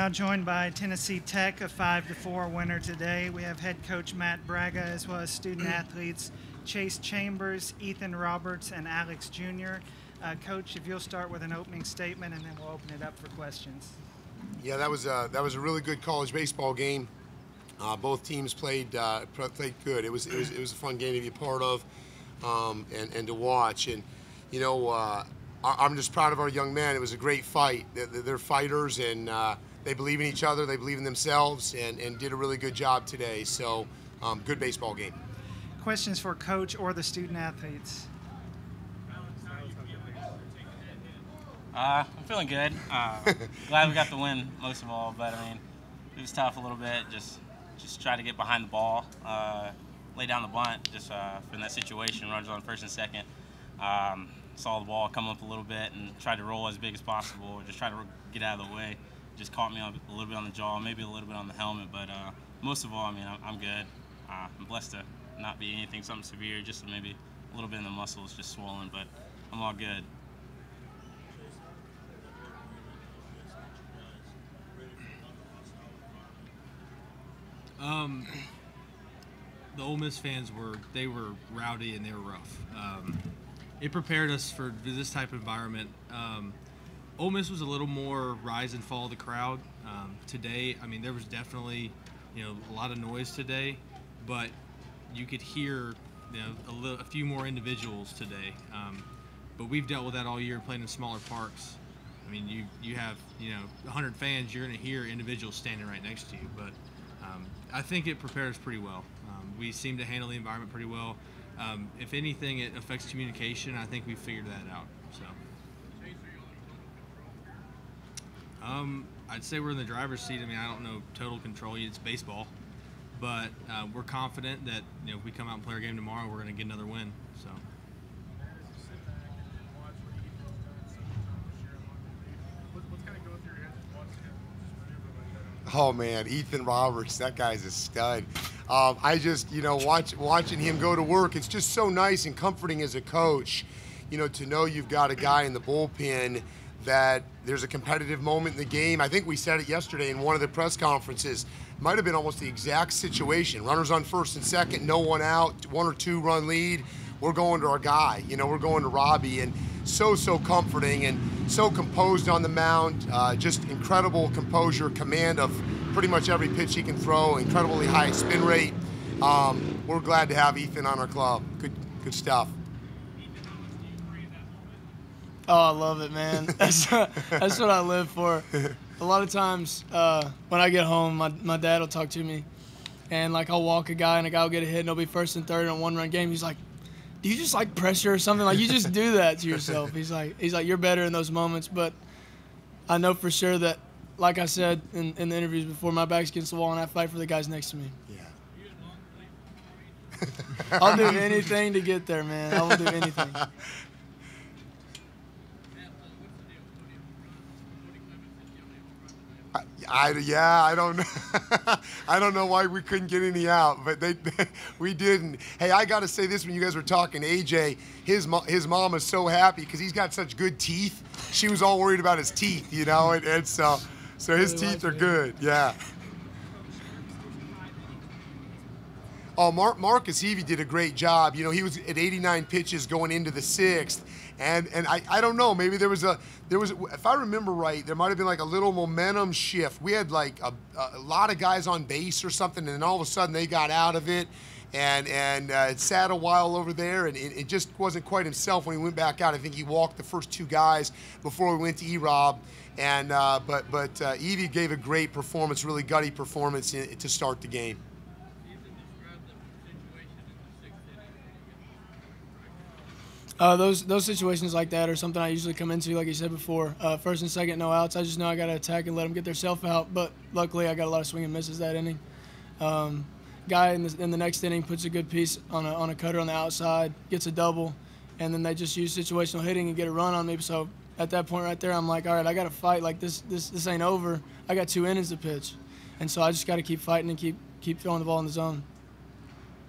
now joined by Tennessee Tech, a 5-4 winner today. We have head coach Matt Bragga, as well as student athletes Chase Chambers, Ethan Roberts, and Alex Jr. Coach, if you'll start with an opening statement, and then we'll open it up for questions. Yeah, that was a really good college baseball game. Both teams played good. It was a fun game to be a part of, and to watch. And you know, I'm just proud of our young men. It was a great fight. They're fighters, and they believe in each other. They believe in themselves, and did a really good job today. So, good baseball game. Questions for Coach or the student athletes? I'm feeling good. Glad we got the win most of all, but I mean, it was tough a little bit. Just try to get behind the ball, lay down the bunt, just in that situation, runners on first and second. Saw the ball come up a little bit and tried to roll as big as possible, or just try to get out of the way. Just caught me a little bit on the jaw, maybe a little bit on the helmet, but most of all, I mean, I'm good. I'm blessed to not be anything something severe, just maybe a little bit in the muscles, just swollen, but I'm all good. The Ole Miss fans were rowdy and they were rough. It prepared us for this type of environment. Ole Miss was a little more rise and fall of the crowd. Today, I mean, there was definitely, a lot of noise today, but you could hear, a few more individuals today. But we've dealt with that all year, playing in smaller parks. I mean, you have 100 fans, you're going to hear individuals standing right next to you. But I think it prepared us pretty well. We seem to handle the environment pretty well. If anything, it affects communication. I think we figured that out. So, I'd say we're in the driver's seat. I mean, I don't know total control. It's baseball, but we're confident that if we come out and play our game tomorrow, we're going to get another win. So. Oh man, Ethan Roberts, that guy's a stud. I just, watching him go to work, it's just so nice and comforting as a coach, to know you've got a guy in the bullpen that there's a competitive moment in the game. I think we said it yesterday in one of the press conferences. Might have been almost the exact situation. Runners on first and second, no one out, 1 or 2 run lead. We're going to our guy, we're going to Robbie, and so comforting and so composed on the mound, just incredible composure, command of pretty much every pitch he can throw, incredibly high spin rate. We're glad to have Ethan on our club. Good stuff. Oh, I love it, man. That's what I live for. A lot of times when I get home, my dad will talk to me, and I'll walk a guy and a guy will get a hit and he'll be first and third in a 1-run game. He's like, do you just pressure or something? You just do that to yourself. He's like, you're better in those moments. But I know for sure that, like I said in the interviews before, my back's against the wall and I fight for the guys next to me. Yeah. I'll do anything to get there, man. I will do anything. I don't know. I don't know why we couldn't get any out, but we didn't. Hey, I got to say this: when you guys were talking, AJ, his mom is so happy because he's got such good teeth. She was all worried about his teeth, and so his teeth are good. Yeah. Oh, Marcus Evie did a great job. He was at 89 pitches going into the 6th. And I don't know, maybe there was if I remember right, there might have been a little momentum shift. We had a lot of guys on base or something, and then all of a sudden they got out of it, and it sat a while over there, and it just wasn't quite himself when he went back out. I think he walked the first 2 guys before we went to E-Rob, and but Evie gave a great performance, really gutty performance to start the game. Those situations like that are something I usually come into, like you said before. First and second, no outs. I just know I got to attack and let them get their self out. But luckily, I got a lot of swing and misses that inning. Guy in the next inning puts a good piece on a cutter on the outside, gets a double, and then they just use situational hitting and get a run on me. So at that point right there, I'm like, all right, I got to fight. This ain't over. I got 2 innings to pitch, and so I just got to keep fighting and keep throwing the ball in the zone.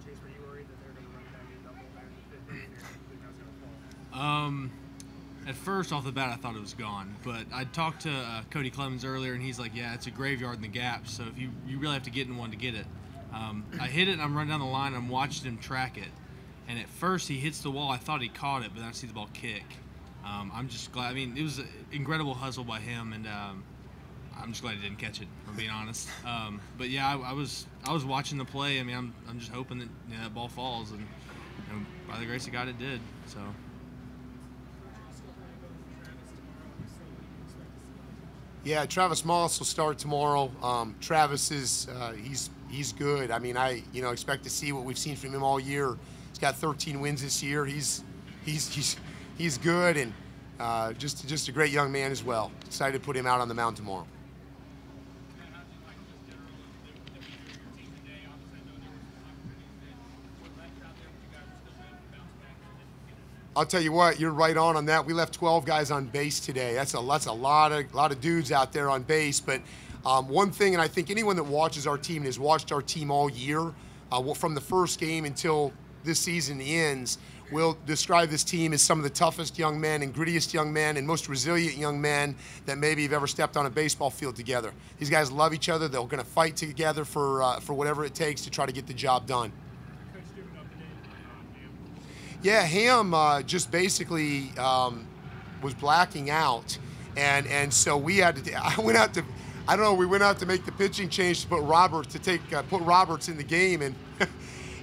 Chase, were you worried that they were going to run back a double there in the 5th inning, or you think that was going to fall? At first, off the bat, I thought it was gone. But I talked to Cody Clemens earlier, and he's like, yeah, it's a graveyard in the gap, so if you really have to get in one to get it. I hit it, and I'm running down the line, and I'm watching him track it. And at first, he hits the wall. I thought he caught it, but then I see the ball kick. I'm just glad. I mean, it was an incredible hustle by him, and I'm just glad he didn't catch it, if I'm being honest. But yeah, I was watching the play. I mean, I'm just hoping that that ball falls, and by the grace of God, it did. So. Yeah, Travis Moss will start tomorrow. Travis is he's good. I mean, I expect to see what we've seen from him all year. He's got 13 wins this year. He's good, and just a great young man as well. Excited to put him out on the mound tomorrow. I'll tell you what, you're right on that. We left 12 guys on base today. That's a lot of dudes out there on base. But one thing, and I think anyone that watches our team and has watched our team all year, from the first game until this season ends, will describe this team as some of the toughest young men and grittiest young men and most resilient young men that maybe have ever stepped on a baseball field together. These guys love each other. They're going to fight together for whatever it takes to try to get the job done. Yeah, Ham just basically was blacking out, and so we had to. We went out to make the pitching change to put Roberts in the game, and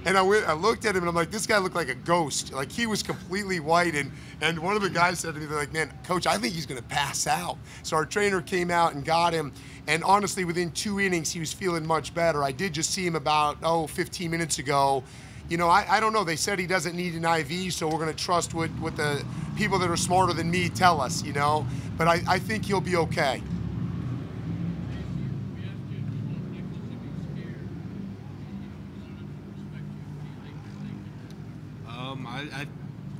and I looked at him and I'm like, this guy looked like a ghost. Like, he was completely white, and one of the guys said to me, they're like, man, Coach, I think he's gonna pass out. So our trainer came out and got him, and honestly, within 2 innings, he was feeling much better. I did just see him about 15 minutes ago. I don't know. They said he doesn't need an IV, so we're going to trust what the people that are smarter than me tell us, But I think he'll be okay.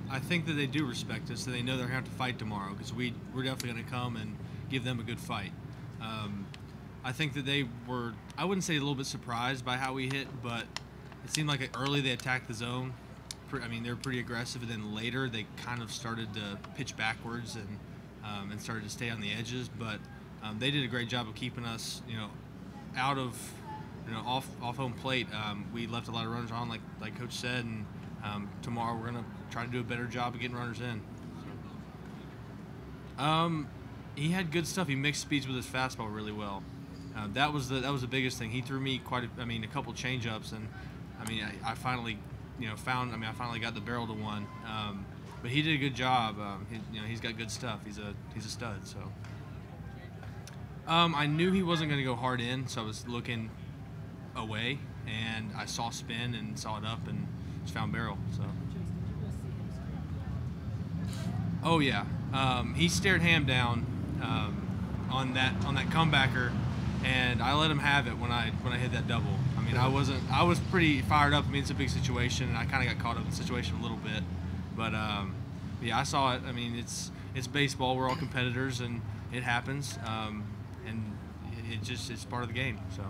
I think that they do respect us, and they know they're going to have to fight tomorrow, because we're definitely going to come and give them a good fight. I think that they were, I wouldn't say a little bit surprised by how we hit, but it seemed like early they attacked the zone. I mean, they were pretty aggressive, and then later they kind of started to pitch backwards and started to stay on the edges. But they did a great job of keeping us, out of, off home plate. We left a lot of runners on, like Coach said, and tomorrow we're gonna try to do a better job of getting runners in. He had good stuff. He mixed speeds with his fastball really well. That was the biggest thing. He threw me a couple change-ups, and I finally, I finally got the barrel to one. But he did a good job. He's got good stuff. He's a stud. So. I knew he wasn't going to go hard in, so I was looking away, and I saw spin and saw it up and just found barrel. So. Oh yeah, he stared Ham down on that comebacker, and I let him have it when I hit that double. I was pretty fired up. It's a big situation, and I kind of got caught up in the situation a little bit. But yeah, I saw it. It's baseball. We're all competitors, and it happens. And it's part of the game. So.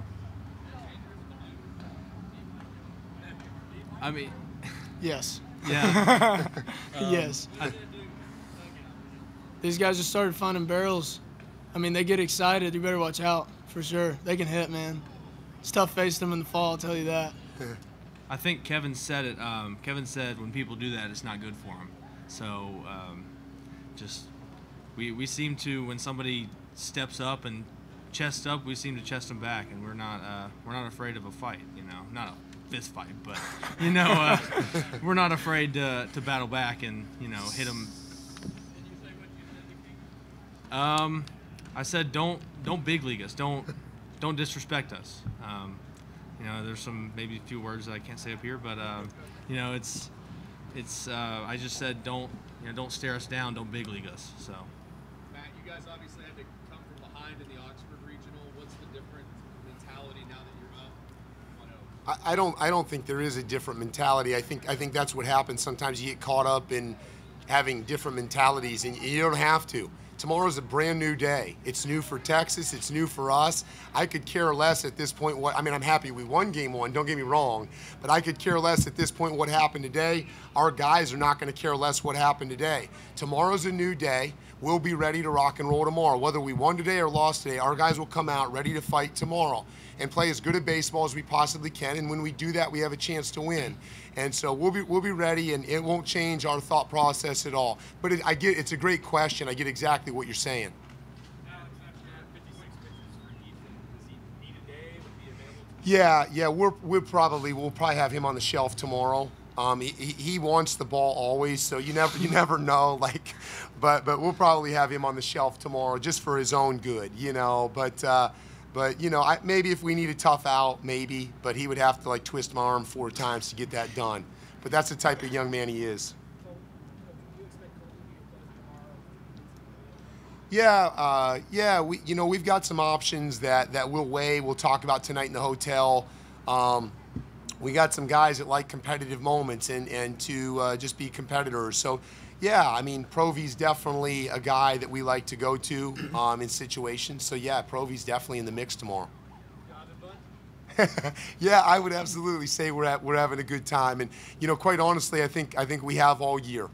Yes. Yeah. Yes. These guys just started finding barrels. They get excited. You better watch out, for sure. They can hit, man. It's tough facing them in the fall, I'll tell you that. I think Kevin said it. Kevin said when people do that, it's not good for them. So we seem to, when somebody steps up and chests up, we seem to chest them back, and we're not afraid of a fight. Not a fist fight, but we're not afraid to battle back and hit them. I said don't big league us. Don't disrespect us. There's some maybe a few words that I can't say up here, but it's I just said don't stare us down, don't big league us. So. Matt, you guys obviously had to come from behind in the Oxford Regional. What's the different mentality now that you're up? I don't think there is a different mentality. I think that's what happens. Sometimes you get caught up in having different mentalities, and you don't have to. Tomorrow's a brand new day. It's new for Texas. It's new for us. I could care less at this point what, I mean, I'm happy we won game 1, don't get me wrong, but I could care less at this point what happened today. Our guys are not going to care less what happened today. Tomorrow's a new day. We'll be ready to rock and roll tomorrow. Whether we won today or lost today, our guys will come out ready to fight tomorrow and play as good a baseball as we possibly can. And when we do that, we have a chance to win. And so we'll be ready, and it won't change our thought process at all. But it's a great question. I get exactly what you're saying. Yeah, we'll probably have him on the shelf tomorrow. He wants the ball always, so you never know. Like, but we'll probably have him on the shelf tomorrow just for his own good, you know. But you know, maybe if we need a tough out, maybe. But he would have to like twist my arm 4 times to get that done. But that's the type of young man he is. Yeah. We've got some options that we'll weigh. We'll talk about tonight in the hotel. We got some guys that like competitive moments and to just be competitors. So, yeah, I mean, Provy's definitely a guy that we like to go to in situations. So, yeah, Provy's definitely in the mix tomorrow. Yeah, I would absolutely say we're having a good time. And, you know, quite honestly, I think we have all year. Alex,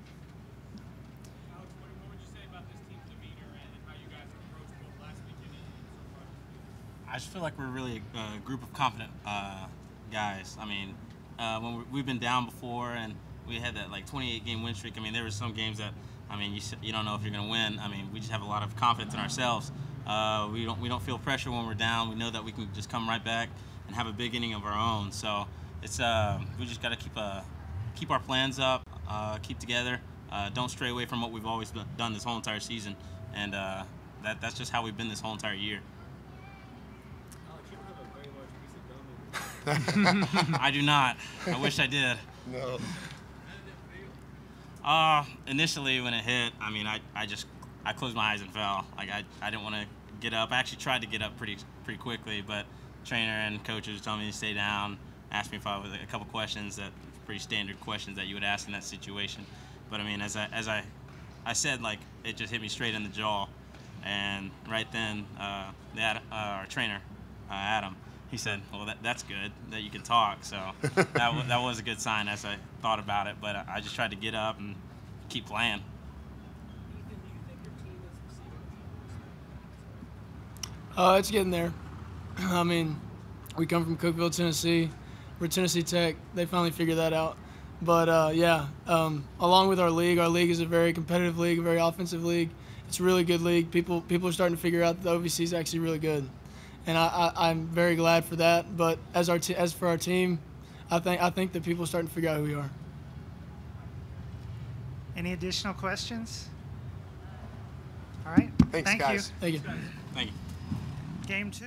what would you say about this team's demeanor and how you guys are approaching both last weekend and so far? I just feel like we're really a group of confident guys. I mean, when we've been down before and we had that like 28-game win streak. I mean, there were some games that, I mean, you don't know if you're going to win. I mean, we just have a lot of confidence in ourselves. We don't feel pressure when we're down. We know that we can just come right back and have a big inning of our own. So it's we just got to keep our plans up, keep together, don't stray away from what we've always done this whole entire season, and that's just how we've been this whole entire year. I do not. I wish I did. No. Initially when it hit, I mean, I closed my eyes and fell. Like I didn't want to get up. I actually tried to get up pretty quickly, but trainer and coaches told me to stay down. Asked me if I was a couple questions that pretty standard questions that you would ask in that situation. But I mean, as I said, like it just hit me straight in the jaw, and right then our trainer, Adam. He said, well, that's good that you can talk. So that was a good sign as I thought about it. But I just tried to get up and keep playing. Ethan, do you think your team is receiving? It's getting there. I mean, we come from Cookeville, Tennessee. We're Tennessee Tech. They finally figured that out. But, along with our league is a very competitive league, a very offensive league. It's a really good league. People are starting to figure out that the OVC is actually really good. And I'm very glad for that. But as for our team, I think that people are starting to figure out who we are. Any additional questions? All right. Thanks, Thank guys. you. Thank you. Thank you. Game 2.